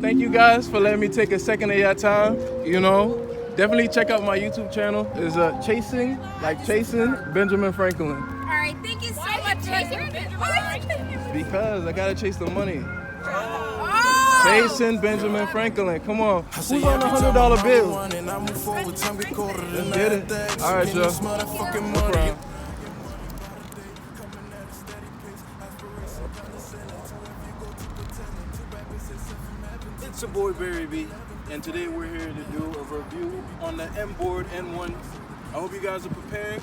thank you guys for letting me take a second of your time. You know, definitely check out my YouTube channel. It's chasing Benjamin Franklin. All right, thank you so much, Chasing Benjamin Franklin. Because I gotta chase the money. Oh. Chasing Benjamin Franklin. Come on. Who's on the $100 bill? Let's get it. All right, y'all. No problem. It's your boy Barry B, and today we're here to do a review on the Inboard M1. I hope you guys are prepared.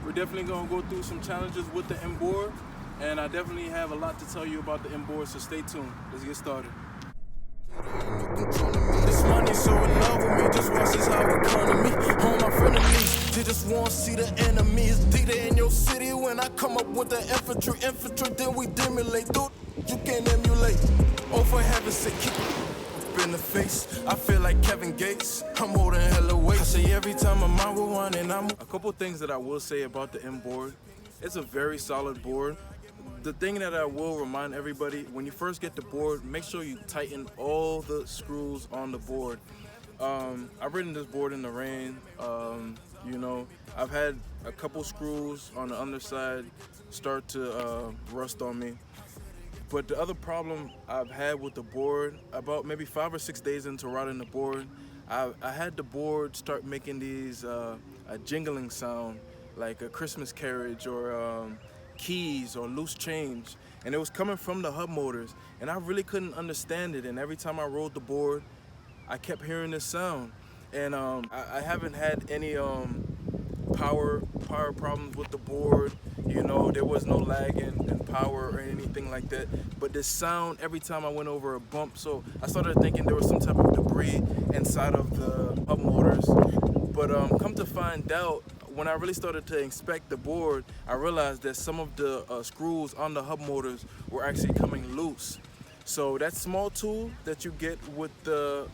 We're definitely gonna go through some challenges with the Inboard, and I definitely have a lot to tell you about the Inboard, so stay tuned. Let's get started. This money so in love with me, just watch this how economy. Home my frenemies, they just want to see the enemies. Data in your city when I come up with the infantry, then we demulate. Dude, you can't emulate. Oh, for heaven's sake, keep it in the face. I feel like Kevin Gates, I'm holding hella weight. I say every time I'm out with one and I'm... A couple things that I will say about the Inboard. It's a very solid board. The thing that I will remind everybody, when you first get the board, make sure you tighten all the screws on the board. I've ridden this board in the rain. You know, I've had a couple screws on the underside start to rust on me. But the other problem I've had with the board, about maybe 5 or 6 days into riding the board, I had the board start making these a jingling sound, like a Christmas carriage or keys or loose change, and it was coming from the hub motors, and I really couldn't understand it. And every time I rode the board, I kept hearing this sound, and I haven't had any power problems with the board. You know, there was no lag in power or anything like that, but this sound every time I went over a bump, so I started thinking there was some type of debris inside of the hub motors. But come to find out, when I really started to inspect the board, I realized that some of the screws on the hub motors were actually coming loose. So that small tool that you get with the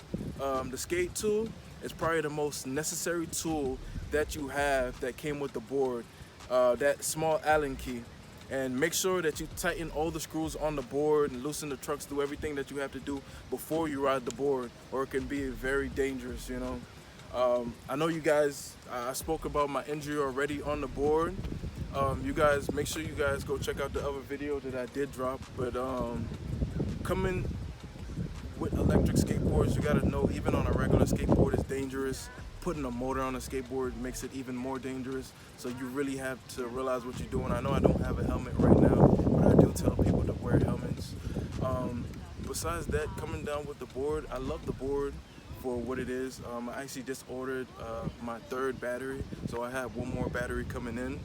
skate tool is probably the most necessary tool that you have that came with the board, that small Allen key. And make sure that you tighten all the screws on the board and loosen the trucks, do everything that you have to do before you ride the board, or it can be very dangerous, you know. I know you guys, I spoke about my injury already on the board. You guys, make sure you guys go check out the other video that I did drop. But coming with electric skateboards, you gotta know even on a regular skateboard it's dangerous. Putting a motor on a skateboard makes it even more dangerous. So you really have to realize what you're doing. I know I don't have a helmet right now, but I do tell people to wear helmets. Besides that, coming down with the board, I love the board for what it is. I actually just ordered my 3rd battery, so I have 1 more battery coming in.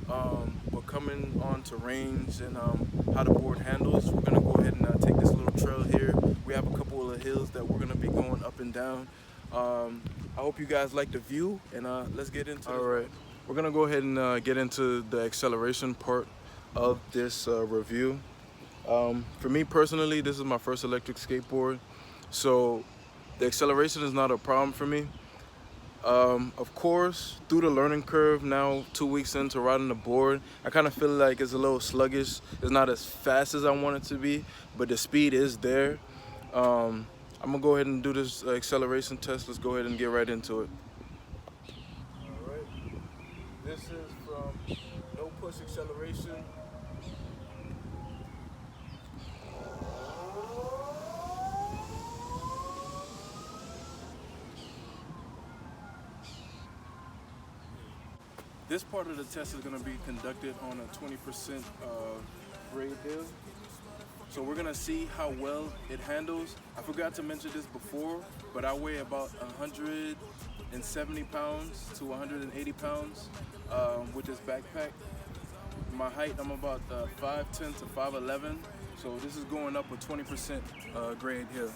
But coming on to range and how the board handles, we're gonna go ahead and take this little trail here. We have a couple of hills that we're gonna be going up and down. I hope you guys like the view, and let's get into it. All right, we're gonna go ahead and get into the acceleration part of this review. For me personally, this is my first electric skateboard, so the acceleration is not a problem for me. Of course, through the learning curve, now 2 weeks into riding the board, I kind of feel like it's a little sluggish. It's not as fast as I want it to be, but the speed is there. I'm gonna go ahead and do this acceleration test. Let's go ahead and get right into it. All right, this is from no push acceleration. This part of the test is going to be conducted on a 20% grade hill. So we're going to see how well it handles. I forgot to mention this before, but I weigh about 170 pounds to 180 pounds with this backpack. My height, I'm about 5'10" to 5'11", so this is going up a 20% grade hill.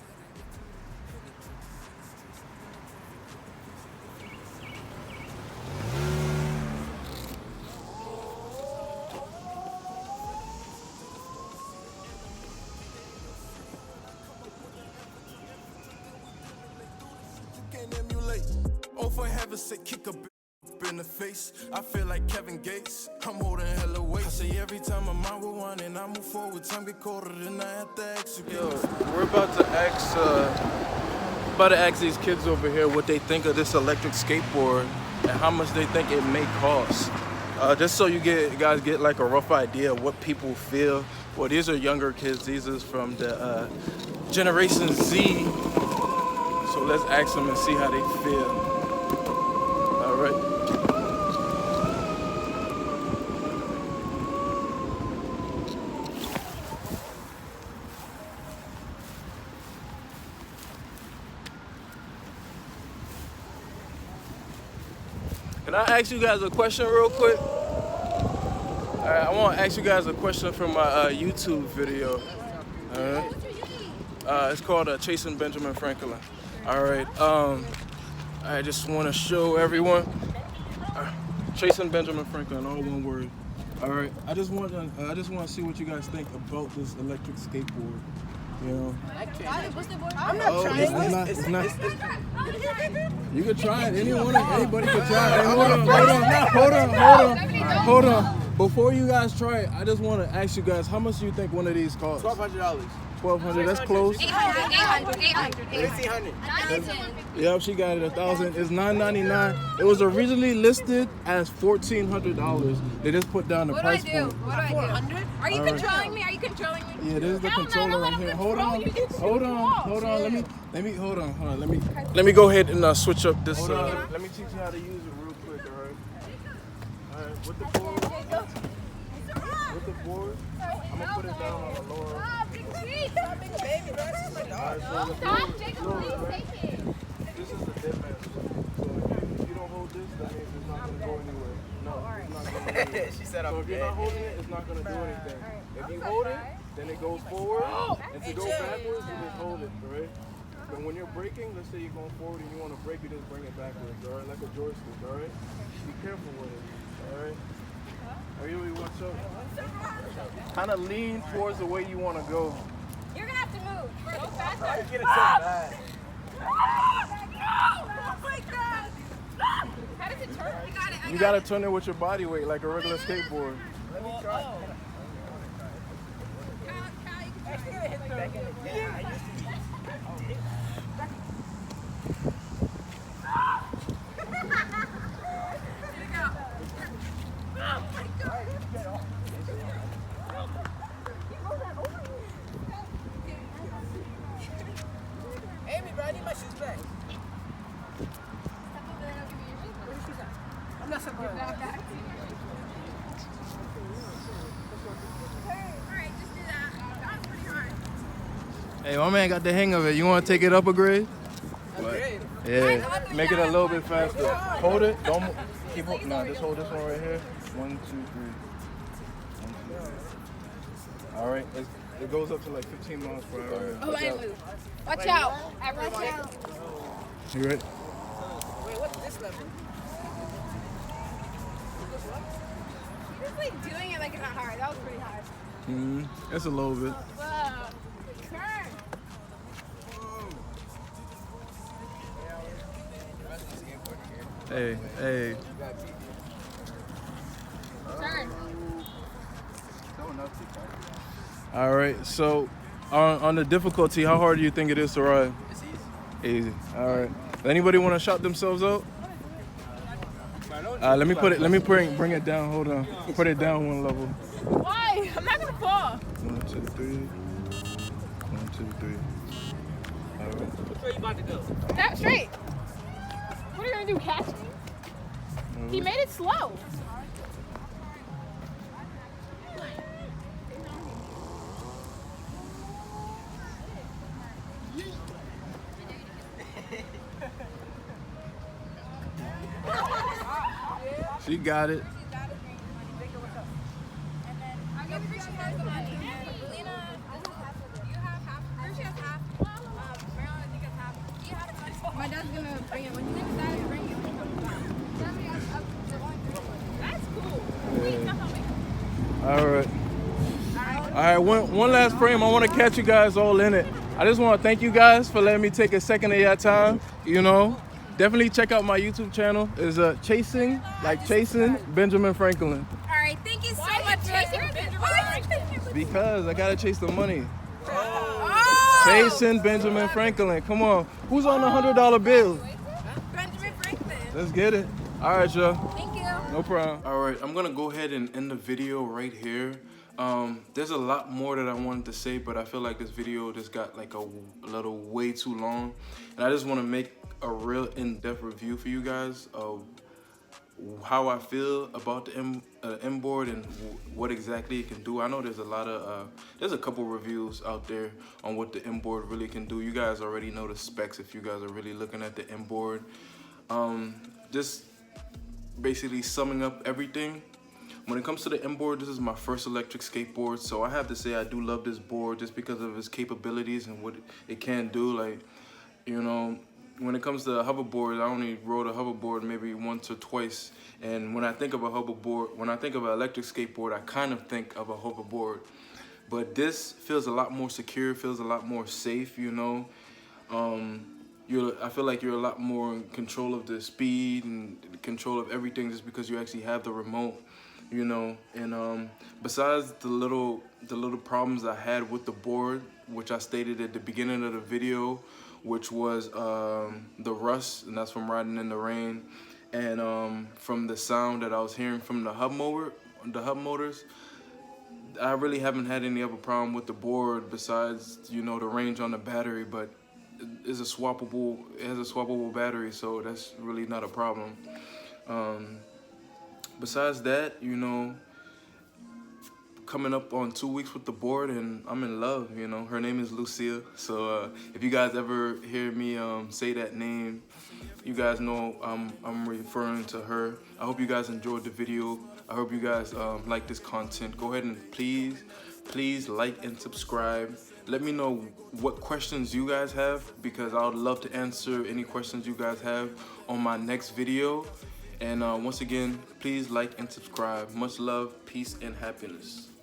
Emulate. Oh, for heaven's sake, kick a in the face. I feel like Kevin Gates, I'm holding hella weight. I say Every time I'm out with one and I move forward, time get colder than I have to execute. Yo, we're about to ask these kids over here what they think of this electric skateboard and how much they think it may cost. Just so you guys get like a rough idea of what people feel. Well, these are younger kids. These is from the Generation Z. So let's ask them and see how they feel. All right. Can I ask you guys a question real quick? All right, I want to ask you guys a question from my YouTube video. All right. It's called Chasing Benjamin Franklin. All right. I just want to show everyone. Chasing Benjamin Franklin, all one word. All right. I just want to see what you guys think about this electric skateboard. You know. What's the board? I'm not trying. It's not. You can try it. Anybody can try it. Hold on. Before you guys try it, I just want to ask you guys, how much do you think one of these costs? $1,200. $1,200. That's close. 800. 1,500. Yep, she got it 1,000. It's $9.99. It was originally listed as $1,400. They just put down the price point. What do I do? 400? Are you controlling me? Yeah, this is the controller right here. Hold on. Let me go ahead and switch up this. Let me teach you how to use it real quick. All right. With the board, I'm gonna put it down on the lower. Stop, Jacob, please take it. This is the dead man. So if you don't hold this, that means it's not gonna go anywhere. No, it's not going anywhere. She said So I'm if you're not holding it, it's not gonna do anything. If you hold it, then it goes forward. And to go backwards, you just hold it, right? But when you're braking, let's say you're going forward and you want to brake, you just bring it backwards, all right? Like a joystick, all right? Be careful with it, all right? Are you really watch out? Kind of lean towards the way you want to go. You're gonna have to move. Go faster. Get it so bad. Oh my God. How does it turn? You got it. You gotta turn it with your body weight like a regular skateboard. Let me try. Amy, bro, I need my shoes back. I'm not so good. Alright, just do that. That was pretty hard. Hey, my man got the hang of it. You want to take it up a grade? Great. Yeah. Make it a little bit faster. Hold it. Don't keep it. No, just hold this one right here. 1, 2, 3. 1, 2, 3. All right. It goes up to like 15 miles per hour. Oh, I move. Watch out, everyone. You ready? Wait, what's this level? Just like doing it like it's not hard. That was pretty hard. That's a little bit. Whoa. Turn. Hey. Turn. All right. So, on the difficulty, how hard do you think it is to ride? It's Easy. All right. Anybody want to shout themselves out? Let me bring it down. Hold on. Put it down one level. Why? I'm not gonna fall. 1, 2, 3. 1, 2, 3. All right. Which way you about to go? That straight. What are you gonna do? Catch me? He made it slow. She got it. My dad's gonna bring it when you decide to bring it. That's cool. All right. All right. One last frame. I want to catch you guys all in it. I just want to thank you guys for letting me take a second of your time. You know, definitely check out my YouTube channel. It's Chasing Benjamin Franklin. All right, thank you so Why are you chasing Benjamin? Because I gotta chase the money. Oh! Chasing Benjamin Franklin. Come on. Who's on the $100 bill? Benjamin Franklin. Let's get it. All right, y'all. Thank you. No problem. All right, I'm gonna go ahead and end the video right here. There's a lot more that I wanted to say, but I feel like this video just got like a little way too long. And I just wanna make a real in-depth review for you guys of how I feel about the inboard and what exactly it can do. I know there's there's a couple reviews out there on what the inboard really can do. You guys already know the specs if you guys are really looking at the inboard. Just basically summing up everything. When it comes to the inboard, this is my first electric skateboard, so I have to say I do love this board just because of its capabilities and what it can do. Like, you know, when it comes to hoverboard, I only rode a hoverboard maybe once or twice. And when I think of a hoverboard, when I think of an electric skateboard, I kind of think of a hoverboard. But this feels a lot more secure, feels a lot more safe, you know. I feel like you're a lot more in control of the speed and control of everything just because you actually have the remote, you know. And besides the little problems I had with the board, which I stated at the beginning of the video, which was the rust, and that's from riding in the rain, and from the sound that I was hearing from the hub motors. I really haven't had any other problem with the board besides, you know, the range on the battery, but it has a swappable battery, so that's really not a problem. Besides that, you know, coming up on 2 weeks with the board and I'm in love, you know. Her name is Lucia, so if you guys ever hear me say that name, you guys know I'm referring to her. I hope you guys enjoyed the video. I hope you guys like this content. Go ahead and please like and subscribe. Let me know what questions you guys have, because I would love to answer any questions you guys have on my next video. And once again, please like and subscribe. Much love, peace, and happiness.